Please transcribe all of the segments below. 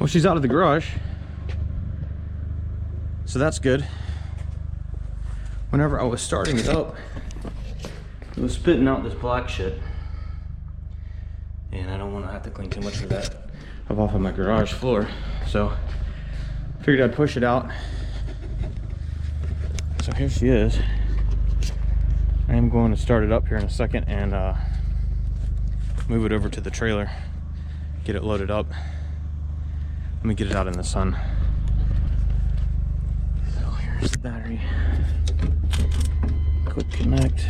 she's out of the garage, so that's good. Whenever I was starting it up, it was spitting out this black shit, and I don't want to have to clean too much of that off of my garage floor, so figured I'd push it out. So here she is. I am going to start it up here in a second and move it over to the trailer, get it loaded up. Let me get it out in the sun. So here's the battery. Quick connect.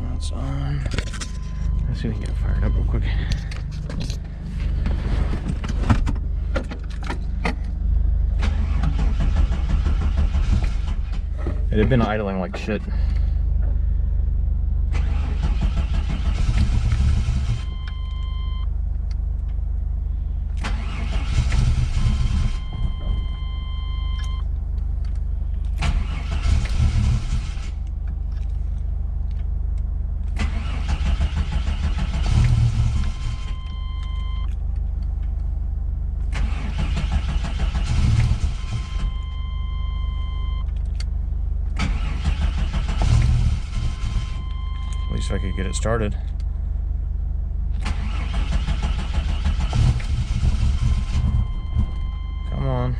That's on. Let's see if we can get it fired up real quick. It had been idling like shit. At least I could get it started. Come on.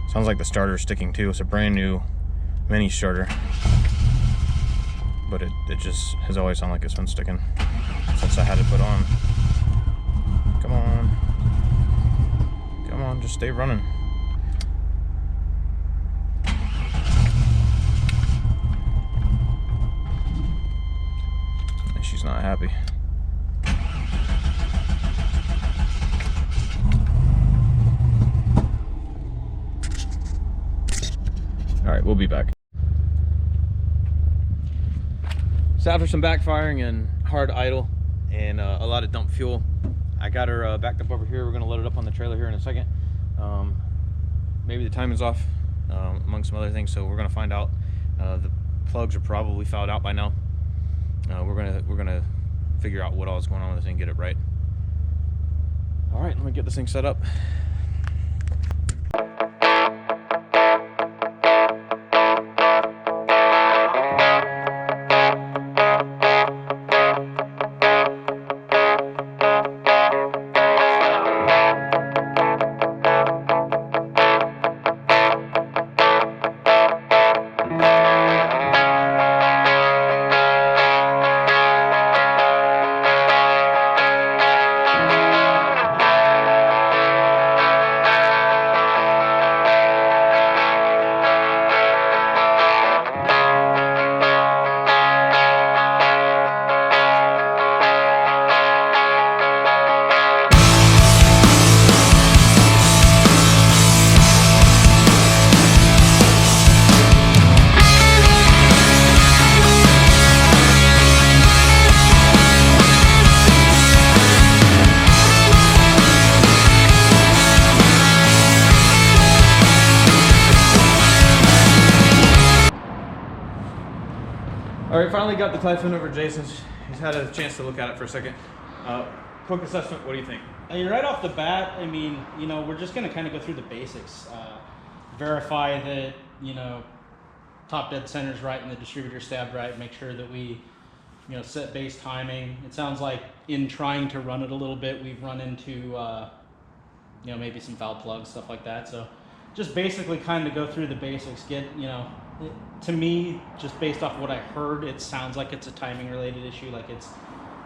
Sounds like the starter's sticking too. It's a brand new mini starter, but it just has always sounded like it's been sticking since I had it put on. Come on. Come on, just stay running. And she's not happy. All right, we'll be back. So after some backfiring and hard idle and a lot of dump fuel, I got her backed up over here. We're gonna load it up on the trailer here in a second. Maybe the timing's off, among some other things, so we're gonna find out. The plugs are probably fouled out by now. We're gonna figure out what all is going on with this thing and get it right. All right, let me get this thing set up. All right, finally got the Typhoon over to Jason's. He's had a chance to look at it for a second. Quick assessment, what do you think? Right off the bat, I mean, you know, we're just going to kind of go through the basics. Verify that, you know, top dead center's right and the distributor stabbed right. Make sure that we, you know, set base timing. It sounds like in trying to run it a little bit, we've run into, you know, maybe some foul plugs, stuff like that. So just basically kind of go through the basics, get, you know, to me, just based off what I heard, it sounds like it's a timing related issue, like it's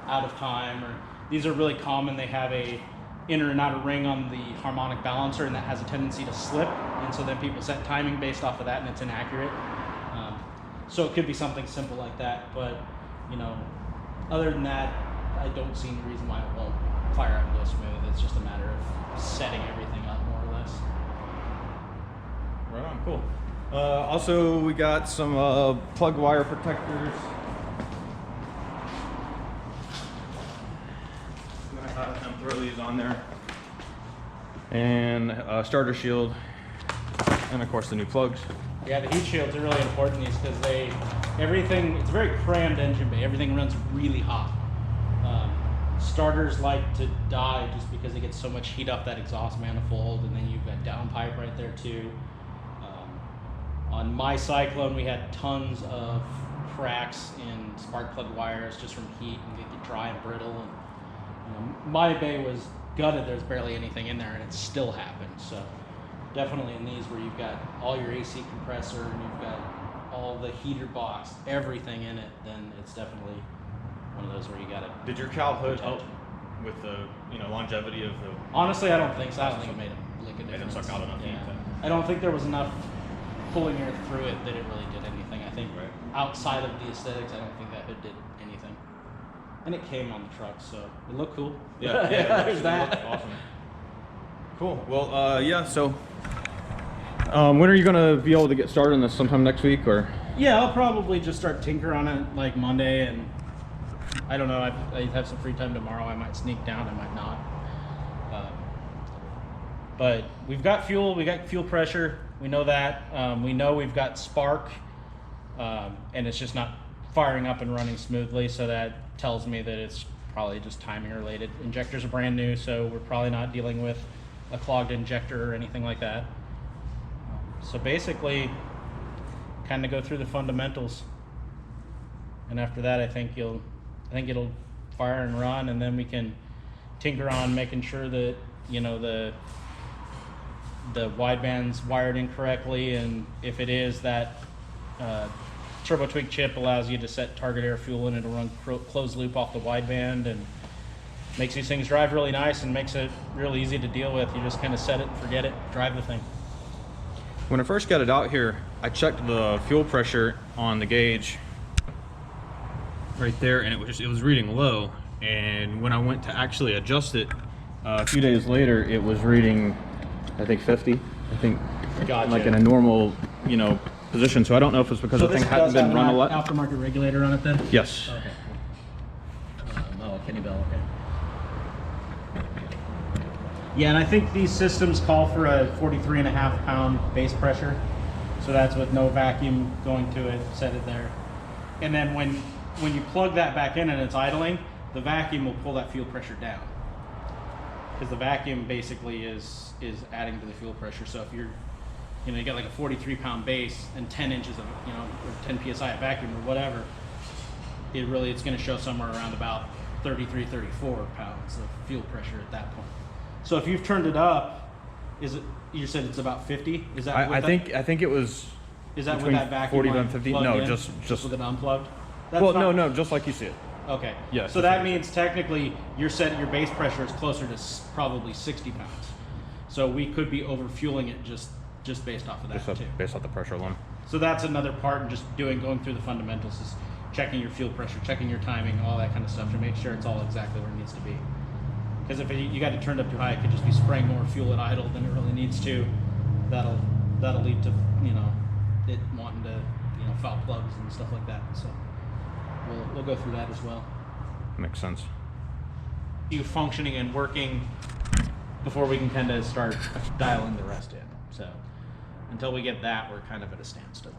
out of time, or these are really common. They have a inner and outer ring on the harmonic balancer, and that has a tendency to slip, and so then people set timing based off of that, and it's inaccurate. So it could be something simple like that, but you know, other than that, I don't see any reason why it won't fire out and go smooth. It's just a matter of setting everything up more or less. Right on, cool. Also, we got some plug wire protectors. I'm gonna have them throw these on there. And starter shield. And of course the new plugs. Yeah, the heat shields are really important these because it's a very crammed engine bay. Everything runs really hot. Starters like to die just because they get so much heat off that exhaust manifold, and then you've got downpipe right there too. On my Cyclone, we had tons of cracks in spark plug wires just from heat, and they get dry and brittle. And my bay was gutted. There's barely anything in there, and it still happened. So definitely in these where you've got all your AC compressor and you've got all the heater box, everything in it, then it's definitely one of those where you got to. Did your cowl hood help with the longevity of the? Honestly, I don't think so. I don't think it made a lick of difference. Made it suck out enough heat. I don't think there was enough pulling air through it that it really did anything. I think outside of the aesthetics, I don't think that hood did anything. And it came on the truck, so it looked cool. Yeah, There's that. Awesome. Cool. Well, yeah. So, when are you gonna be able to get started on this? Sometime next week, or? Yeah, I'll probably just start tinker on it like Monday, and I don't know. I have some free time tomorrow. I might sneak down. I might not. But we've got fuel. We got fuel pressure. We know that. We know we've got spark, and it's just not firing up and running smoothly. So that tells me that it's probably just timing related. Injectors are brand new, so we're probably not dealing with a clogged injector or anything like that. So basically, kind of go through the fundamentals, and after that, I think it'll fire and run, and then we can tinker on making sure that the wideband's wired incorrectly, and if it is, that turbo twig chip allows you to set target air fuel and it'll run closed loop off the wideband, and makes these things drive really nice and makes it real easy to deal with. You just kind of set it, forget it, drive the thing. When I first got it out here, I checked the fuel pressure on the gauge right there, and it was reading low. And when I went to actually adjust it a few days later, it was reading, I think 50. I think Gotcha. like in a normal, position. So I don't know if it's because the thing hadn't been run a lot. Aftermarket regulator on it then? Yes. Okay. Kenny Bell. Okay. Yeah, and I think these systems call for a 43.5 pound base pressure. So that's with no vacuum going to it, set it there. And then when you plug that back in and it's idling, the vacuum will pull that fuel pressure down. Because the vacuum basically is adding to the fuel pressure. So if you got like a 43 pound base and 10 inches of, or 10 PSI of vacuum or whatever, it's going to show somewhere around about 33, 34 pounds of fuel pressure at that point. So if you've turned it up, you said it's about 50? Is that I think it was. Is that with between that vacuum 40 and 50? No, just with it unplugged? No, just like you see it. Okay. Yeah. So that means technically your base pressure is closer to probably 60 pounds. So we could be over fueling it just based off of that too. Based off the pressure alone. So that's another part, and just going through the fundamentals is checking your fuel pressure, checking your timing, all that kind of stuff to make sure it's all exactly where it needs to be. Because if you got it turned up too high, it could just be spraying more fuel at idle than it really needs to. That'll lead to it wanting to foul plugs and stuff like that. So we'll go through that as well. Makes sense. You functioning and working before we can kind of start dialing the rest in. So until we get that, we're kind of at a standstill.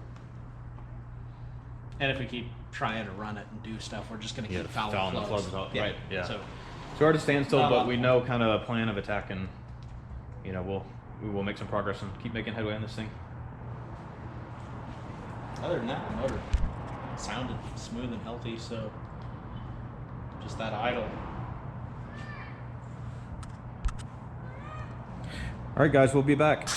And if we keep trying to run it and do stuff, we're just going to keep fouling the plugs. plugs out. Yeah. Right. Yeah. So we're at a standstill, but we know kind of a plan of attack, and we will make some progress and keep making headway on this thing. Other than that, the motor sounded smooth and healthy, so just that idle. All right, guys, we'll be back.